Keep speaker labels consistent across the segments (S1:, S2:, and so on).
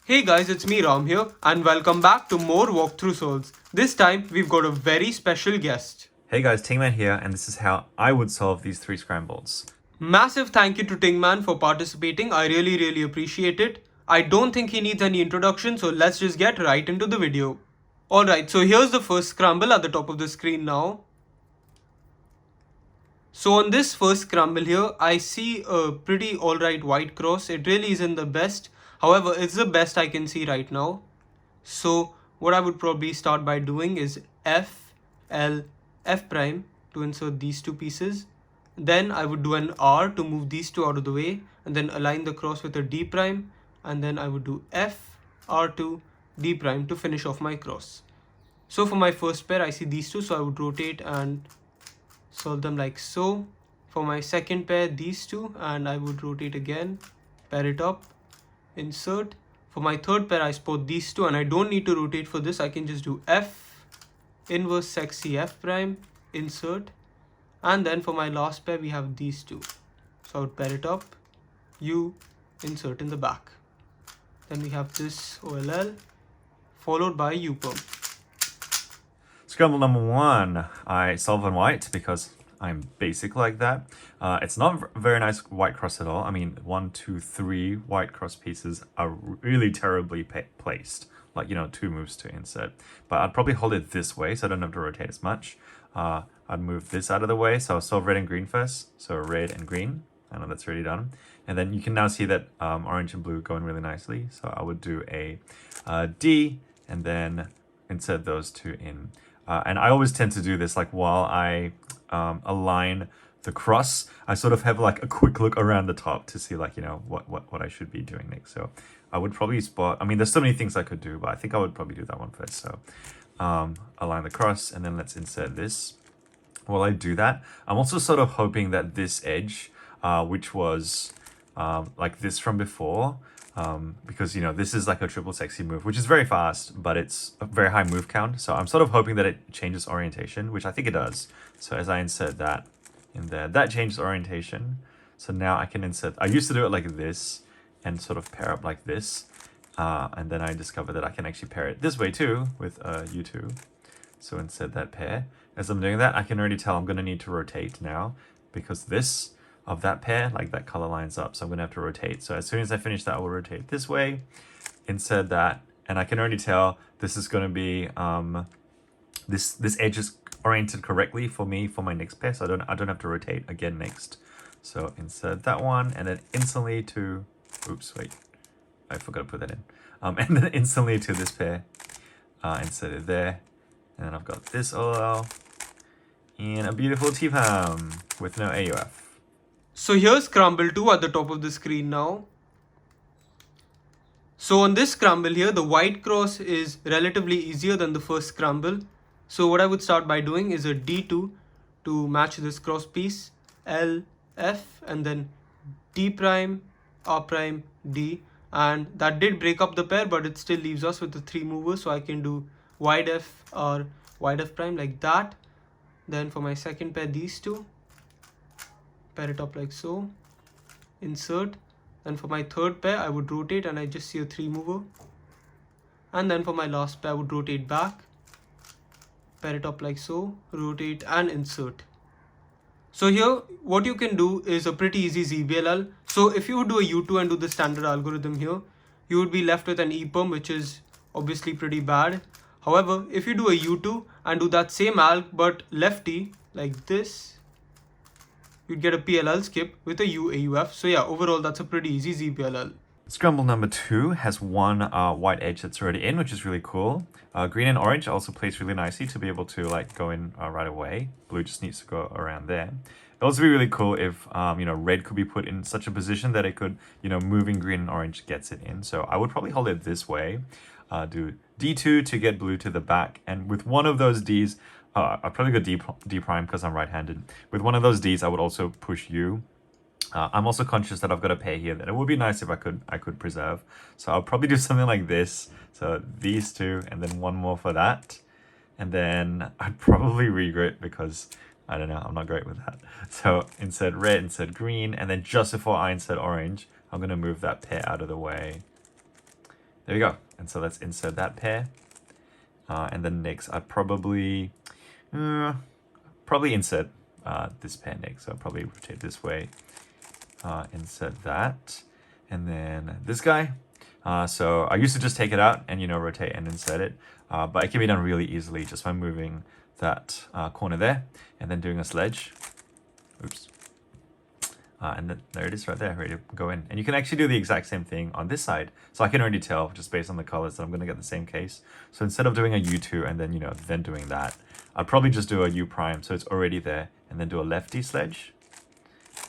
S1: Hey guys, it's me Ram here and welcome back to more Walkthrough Souls. This time we've got a very special guest.
S2: Hey guys, Tingman here, and this is how I would solve these three scrambles.
S1: Massive thank you to Tingman for participating. I really appreciate it. I don't think he needs any introduction, so let's just get right into the video. Alright, so here's the first scramble at the top of the screen now. So on this first scramble here, I see a pretty alright white cross. It really isn't the best. However, it's the best I can see right now. So what I would probably start by doing is F, L, F prime to insert these two pieces. Then I would do an R to move these two out of the way and then align the cross with a D prime. And then I would do F, R2, D prime to finish off my cross. So for my first pair, I see these two, so I would rotate and solve them like so. For my second pair, these two, and I would rotate again, pair it up, insert. For my third pair, I spot these two, and I don't need to rotate for this. I can just do F, inverse sexy F prime, insert. And then for my last pair, we have these two. So I would pair it up, U, insert in the back. Then we have this OLL, followed by U perm.
S2: Scramble number one, I solve on white because I'm basic like that. It's not a very nice white cross at all. I mean, 1, 2, 3 white cross pieces are really terribly placed. Like, two moves to insert. But I'd probably hold it this way so I don't have to rotate as much. I'd move this out of the way. So I'll solve red and green first. So red and green. I know that's already done. And then you can now see that orange and blue going really nicely. So I would do a D and then insert those two in. And I always tend to do this like while I align the cross, I sort of have like a quick look around the top to see like, what I should be doing next. So I would probably spot, I mean, there's so many things I could do, but I think I would probably do that one first. So align the cross and then let's insert this. While I do that, I'm also sort of hoping that this edge, which was like this from before, because this is like a triple sexy move, which is very fast, but it's a very high move count. So I'm sort of hoping that it changes orientation, which I think it does. So as I insert that in there, that changes orientation. So now I can insert, I used to do it like this and sort of pair up like this. And then I discovered that I can actually pair it this way too with U2. So insert that pair. As I'm doing that, I can already tell I'm going to need to rotate now because this of that pair, like that color lines up. So I'm going to have to rotate. So as soon as I finish that, I will rotate this way, insert that. And I can already tell this is going to be, this edge is oriented correctly for me for my next pair. So I don't have to rotate again next. So insert that one and then instantly to, oops, wait, I forgot to put that in. And then instantly to this pair, insert it there. And then I've got this OLL and a beautiful T-palm with no AUF.
S1: So here's scramble 2 at the top of the screen now. So on this scramble here, the white cross is relatively easier than the first scramble. So what I would start by doing is a D2 to match this cross piece, L, F, and then D prime, R prime, D. And that did break up the pair, but it still leaves us with the 3 movers. So I can do wide F or wide F prime like that. Then for my second pair, these two. Pair it up like so, insert. And for my third pair, I would rotate and I just see a 3 mover. And then for my last pair, I would rotate back, pair it up like so, rotate and insert. So here, what you can do is a pretty easy ZBLL. So if you would do a U2 and do the standard algorithm here, you would be left with an E-perm, which is obviously pretty bad. However, if you do a U2 and do that same alg but lefty like this, you'd get a PLL skip with a UAUF. So yeah, overall that's a pretty easy ZPLL.
S2: Scramble number 2 has one white edge that's already in, which is really cool. Green and orange also plays really nicely to be able to like go in right away. Blue just needs to go around there. It'd also be really cool if red could be put in such a position that it could, moving green and orange gets it in. So I would probably hold it this way. Do D2 to get blue to the back, and with one of those Ds, I'll probably go D prime because I'm right-handed. With one of those Ds, I would also push U. I'm also conscious that I've got a pair here that it would be nice if I could preserve. So I'll probably do something like this. So these two, and then one more for that. And then I'd probably regrit because, I don't know, I'm not great with that. So insert red, insert green, and then just before I insert orange, I'm going to move that pair out of the way. There we go. And so let's insert that pair. And then next, I probably insert this pair next. So I'll probably rotate this way, insert that, and then this guy. So I used to just take it out and, rotate and insert it. But it can be done really easily just by moving that corner there and then doing a sledge. Oops. And then there it is right there, ready to go in. And you can actually do the exact same thing on this side. So I can already tell just based on the colors that I'm going to get the same case. So instead of doing a U2 and then, then doing that, I'd probably just do a U prime so it's already there, and then do a lefty sledge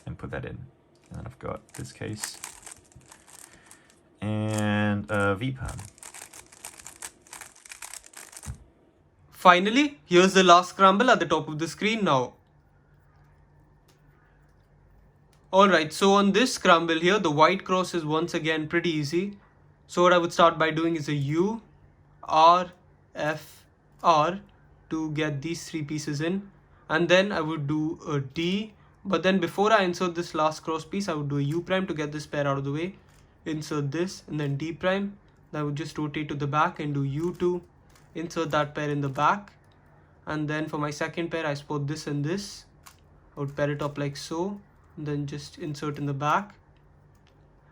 S2: and put that in. And then I've got this case and a V prime.
S1: Finally, here's the last scramble at the top of the screen now. Alright, so on this scramble here, the white cross is once again pretty easy. So what I would start by doing is a U, R, F, R to get these three pieces in. And then I would do a D. But then before I insert this last cross piece, I would do a U prime to get this pair out of the way. Insert this and then D prime. Then I would just rotate to the back and do U2. Insert that pair in the back. And then for my second pair, I support this and this. I would pair it up like so. Then just insert in the back.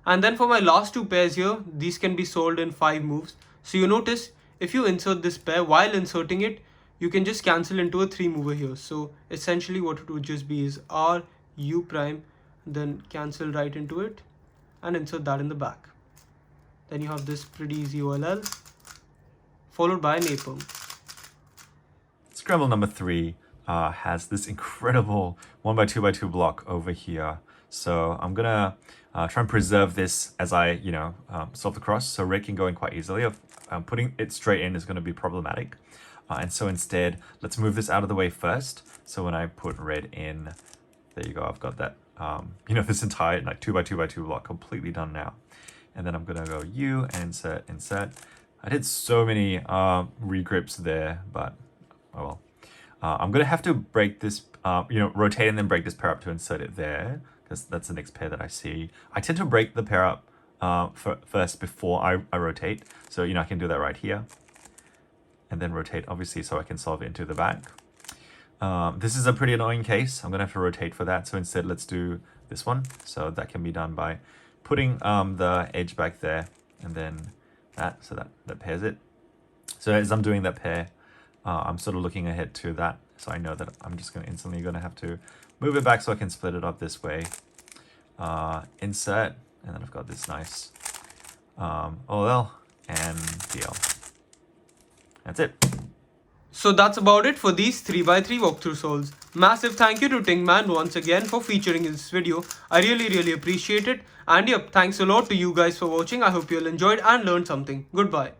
S1: And then for my last two pairs here, these can be solved in 5 moves. So you notice if you insert this pair, while inserting it, you can just cancel into a 3 mover here. So essentially what it would just be is R, U prime, then cancel right into it and insert that in the back. Then you have this pretty easy OLL followed by an A-perm.
S2: Scramble number 3 has this incredible 1x2x2 block over here. So I'm gonna try and preserve this as I, solve the cross. So red can go in quite easily. Putting it straight in is going to be problematic. And so instead, let's move this out of the way first. So when I put red in, there you go. I've got that, this entire 2x2x2 block completely done now. And then I'm gonna go U and insert. I did so many regrips there, but oh well. I'm gonna have to break this, rotate and then break this pair up to insert it there, because that's the next pair that I see. I tend to break the pair up first before I rotate. So, I can do that right here. And then rotate, obviously, so I can solve it into the back. This is a pretty annoying case. I'm gonna have to rotate for that. So instead, let's do this one. So that can be done by putting the edge back there and then that, so that pairs it. So as I'm doing that pair, I'm sort of looking ahead to that, so I know that I'm just instantly gonna have to move it back so I can split it up this way. Insert, and then I've got this nice OL and DL. That's it.
S1: So that's about it for these 3x3 walkthrough solves. Massive thank you to Tingman once again for featuring in this video. I really appreciate it. And yep, thanks a lot to you guys for watching. I hope you all enjoyed and learned something. Goodbye.